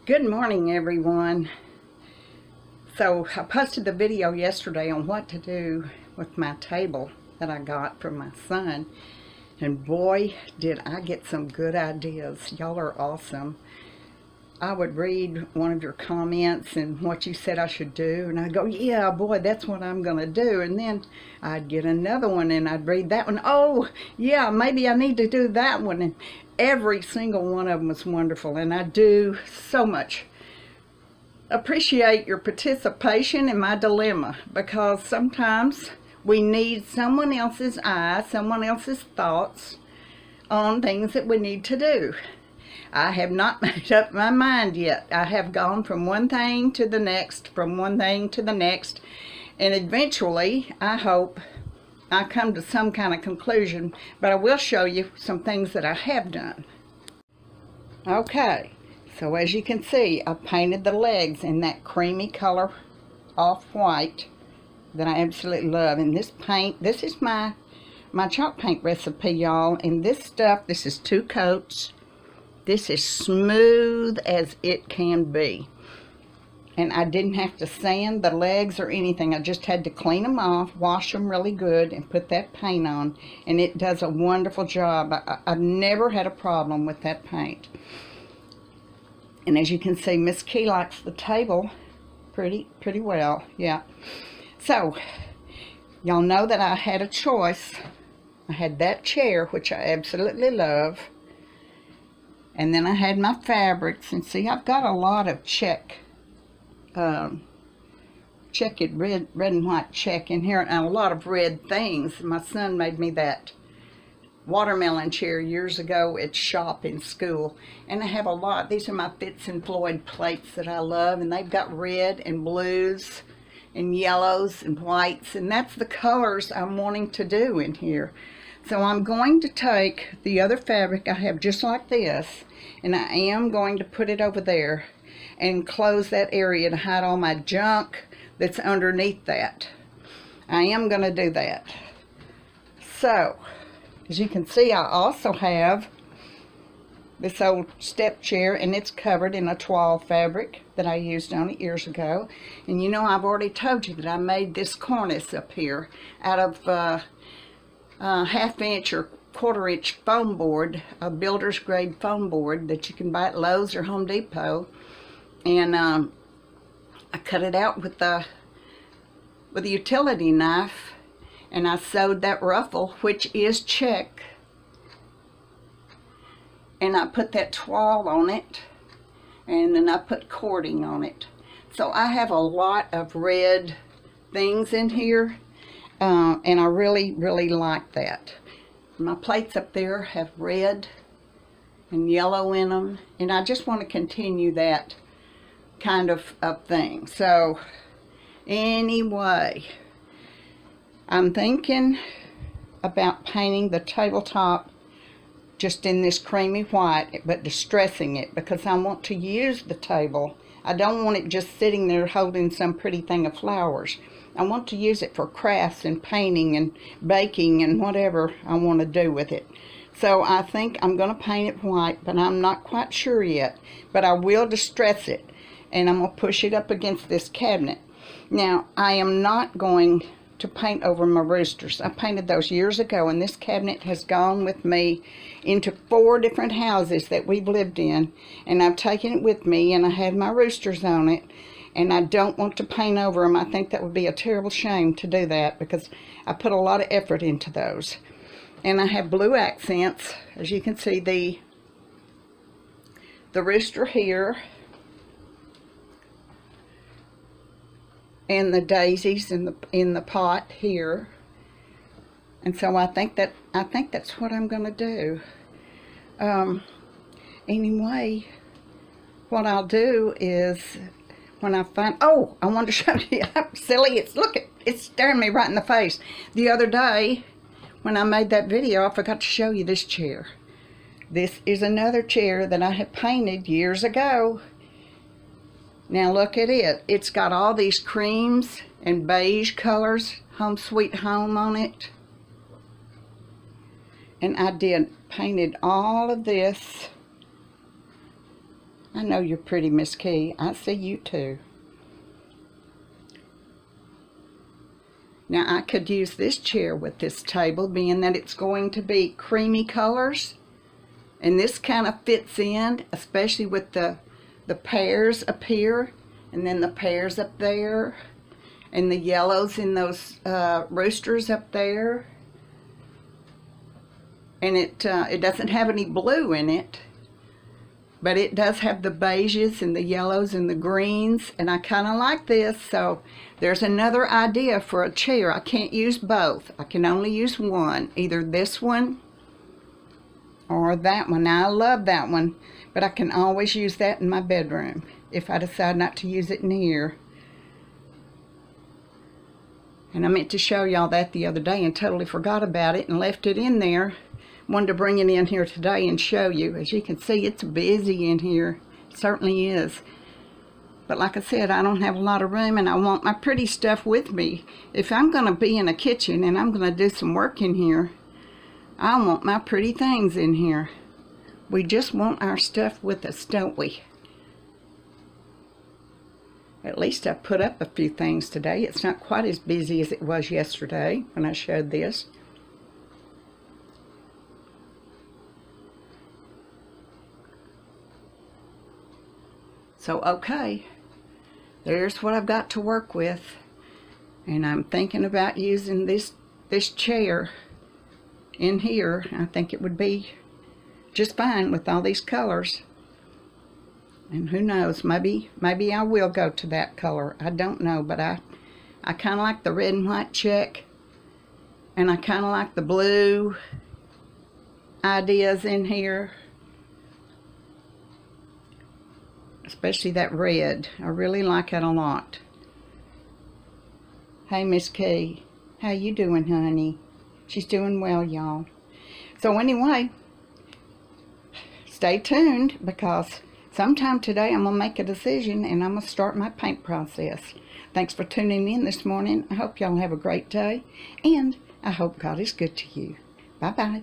Good morning, everyone. So I posted the video yesterday on what to do with my table that I got from my son, and boy did I get some good ideas. Y'all are awesome. I would read one of your comments and what you said I should do, and I'd go, yeah, boy, that's what I'm gonna do. And then I'd get another one and I'd read that one. Oh yeah, maybe I need to do that one. And every single one of them was wonderful, and I do so much appreciate your participation in my dilemma, because sometimes we need someone else's eye, someone else's thoughts on things that we need to do. I have not made up my mind yet. I have gone from one thing to the next, from one thing to the next, and eventually I hope I come to some kind of conclusion, but I will show you some things that I have done. Okay, so as you can see, I painted the legs in that creamy color off-white that I absolutely love. And this paint, this is my chalk paint recipe, y'all. And this stuff, this is 2 coats. This is smooth as it can be. And I didn't have to sand the legs or anything. I just had to clean them off, wash them really good, and put that paint on. And it does a wonderful job. I've never had a problem with that paint. And as you can see, Miss Key likes the table pretty well, yeah. So, y'all know that I had a choice. I had that chair, which I absolutely love. And then I had my fabrics. And see, I've got a lot of checkered red and white check in here, and a lot of red things. My son made me that watermelon chair years ago at shop in school, and I have a lot. These are my Fitz and Floyd plates that I love, and they've got red and blues and yellows and whites, and that's the colors I'm wanting to do in here. So I'm going to take the other fabric I have just like this, and I am going to put it over there and close that area to hide all my junk that's underneath that. I am going to do that. So as you can see, I also have this old step chair, and it's covered in a toile fabric that I used on it years ago. And you know, I've already told you that I made this cornice up here out of 1/2 inch or 1/4 inch foam board, a builder's grade foam board that you can buy at Lowe's or Home Depot. And I cut it out with a utility knife, and I sewed that ruffle, which is check, and I put that toile on it, and then I put cording on it. So I have a lot of red things in here, and I really like that. My plates up there have red and yellow in them, and I just want to continue that kind of thing. So anyway, I'm thinking about painting the tabletop just in this creamy white, but distressing it, because I want to use the table. I don't want it just sitting there holding some pretty thing of flowers. I want to use it for crafts and painting and baking and whatever I want to do with it. So I think I'm going to paint it white, but I'm not quite sure yet. But I will distress it, and I'm going to push it up against this cabinet. Now, I am not going to paint over my roosters. I painted those years ago, and this cabinet has gone with me into 4 different houses that we've lived in, and I've taken it with me, and I have my roosters on it, and I don't want to paint over them. I think that would be a terrible shame to do that, because I put a lot of effort into those. And I have blue accents, as you can see, the rooster here, and the daisies in the pot here. And so I think that's what I'm going to do. Anyway, what I'll do is, when I find, oh, I wanted to show you how silly it's staring me right in the face. The other day when I made that video, I forgot to show you this chair. This is another chair that I had painted years ago. Now look at it. It's got all these creams and beige colors, Home Sweet Home on it. And I painted all of this I know you're pretty, Miss Key. I see you too. Now I could use this chair with this table, being that it's going to be creamy colors. And this kind of fits in, especially with the pears up here, and then the pears up there, and the yellows in those roosters up there. And it doesn't have any blue in it, but it does have the beiges and the yellows and the greens, and I kind of like this. So there's another idea for a chair. I can't use both. I can only use one, either this one or that one. Now I love that one, but I can always use that in my bedroom if I decide not to use it in here. And I meant to show y'all that the other day and totally forgot about it and left it in there. Wanted to bring it in here today and show you. As you can see, it's busy in here. It certainly is. But like I said, I don't have a lot of room, and I want my pretty stuff with me. If I'm going to be in a kitchen and I'm going to do some work in here, I want my pretty things in here. We just want our stuff with us, don't we? At least I put up a few things today. It's not quite as busy as it was yesterday when I showed this. So, okay, there's what I've got to work with. And I'm thinking about using this chair in here. I think it would be just fine with all these colors. And who knows, maybe I will go to that color. I don't know, but I kind of like the red and white check, and I kind of like the blue ideas in here, especially that red. I really like it a lot. Hey, Miss Key, how you doing, honey? She's doing well, y'all. So anyway, stay tuned, because sometime today I'm going to make a decision and I'm going to start my paint process. Thanks for tuning in this morning. I hope y'all have a great day, and I hope God is good to you. Bye-bye.